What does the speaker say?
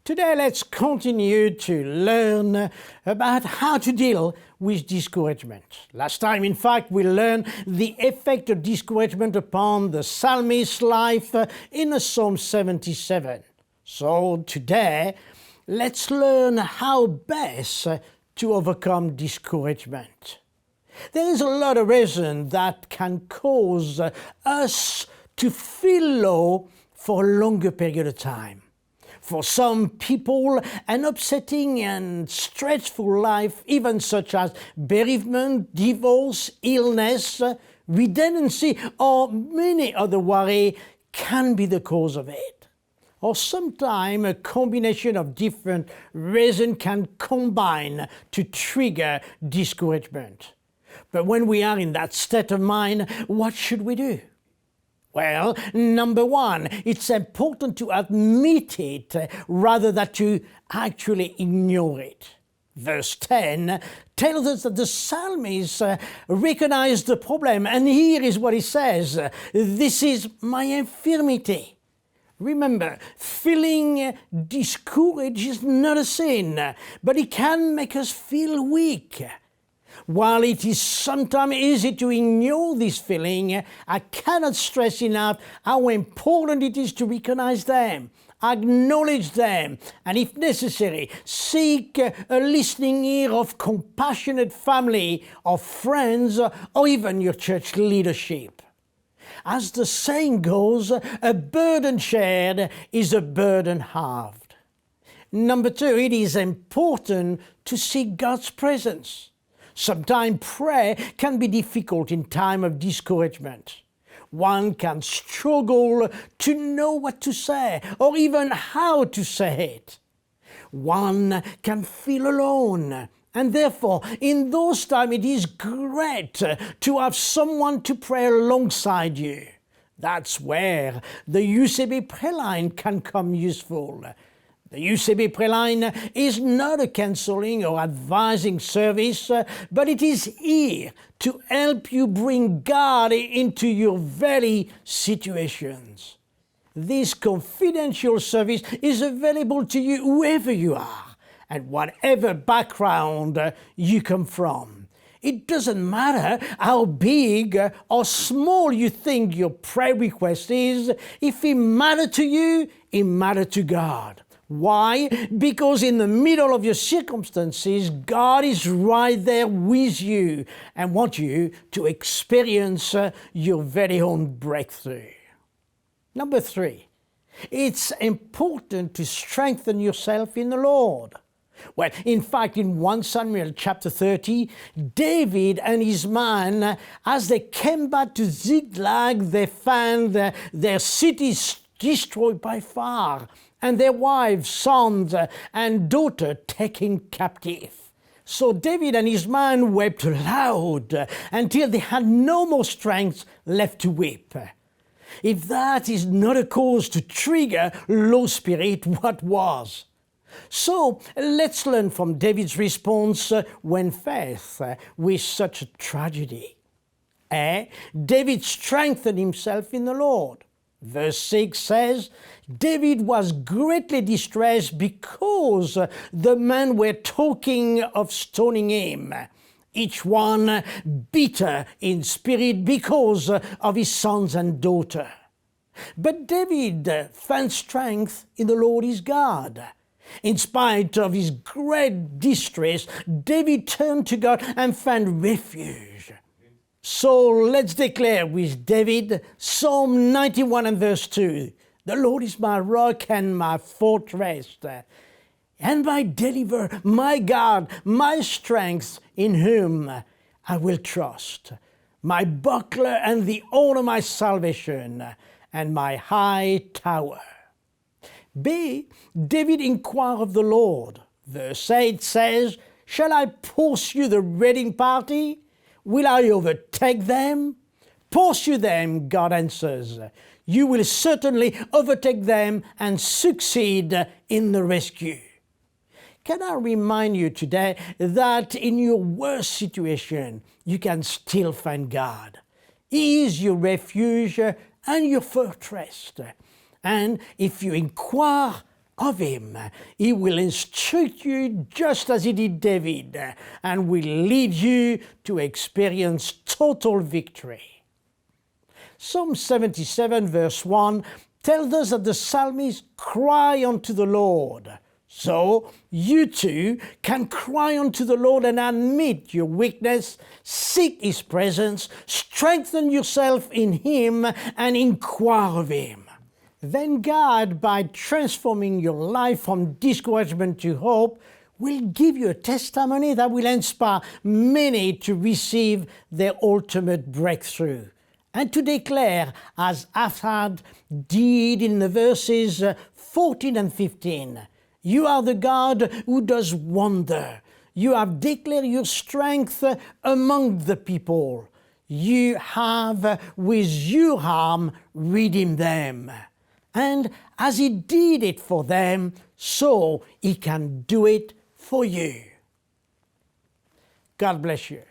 Today let's continue to learn about how to deal with discouragement. Last time, in fact, we learned the effect of discouragement upon the psalmist's life in Psalm 77. So today, let's learn how best to overcome discouragement. There is a lot of reasons that can cause us to feel low for a longer period of time. For some people, an upsetting and stressful life, even such as bereavement, divorce, illness, redundancy, or many other worries, can be the cause of it. Or sometimes a combination of different reasons can combine to trigger discouragement. But when we are in that state of mind, what should we do? Well, number one, it's important to admit it rather than to actually ignore it. Verse 10 tells us that the psalmist recognized the problem, and here is what he says: "This is my infirmity." Remember, feeling discouraged is not a sin, but it can make us feel weak. While it is sometimes easy to ignore this feeling, I cannot stress enough how important it is to recognize them, acknowledge them, and if necessary, seek a listening ear of compassionate family, of friends, or even your church leadership. As the saying goes, a burden shared is a burden halved. Number two, it is important to seek God's presence. Sometimes prayer can be difficult in time of discouragement. One can struggle to know what to say or even how to say it. One can feel alone, and therefore in those times it is great to have someone to pray alongside you. That's where the UCB Prayerline can come useful. The UCB Prayerline is not a counseling or advising service, but it is here to help you bring God into your very situations. This confidential service is available to you wherever you are and whatever background you come from. It doesn't matter how big or small you think your prayer request is. If it matters to you, it matters to God. Why? Because in the middle of your circumstances, God is right there with you and wants you to experience your very own breakthrough. Number three, it's important to strengthen yourself in the Lord. Well, in fact, in 1 Samuel chapter 30, David and his men, as they came back to Ziklag, they found their cities destroyed by fire, and their wives, sons, and daughters taken captive. So David and his men wept loud until they had no more strength left to weep. If that is not a cause to trigger low spirit, what was? So let's learn from David's response when faced with such a tragedy. David strengthened himself in the Lord. Verse 6 says, David was greatly distressed because the men were talking of stoning him, each one bitter in spirit because of his sons and daughter. But David found strength in the Lord his God. In spite of his great distress, David turned to God and found refuge. So let's declare with David, Psalm 91 and verse 2, "The Lord is my rock and my fortress, and my deliverer, my God, my strength, in whom I will trust, my buckler and the horn of my salvation, and my high tower." B. David inquired of the Lord. Verse 8 says, "Shall I pursue the raiding party? Will I overtake them?" "Pursue them," God answers. "You will certainly overtake them and succeed in the rescue." Can I remind you today that in your worst situation, you can still find God. He is your refuge and your fortress. And if you inquire of him. He will instruct you just as he did David and will lead you to experience total victory. Psalm 77 verse 1 tells us that the psalmist cried unto the Lord. So you too can cry unto the Lord and admit your weakness, seek his presence, strengthen yourself in him and inquire of him. Then God, by transforming your life from discouragement to hope, will give you a testimony that will inspire many to receive their ultimate breakthrough and to declare, as Asaph did in the verses 14 and 15, "You are the God who does wonder. You have declared your strength among the people. You have with your arm redeemed them." And as he did it for them, so he can do it for you. God bless you.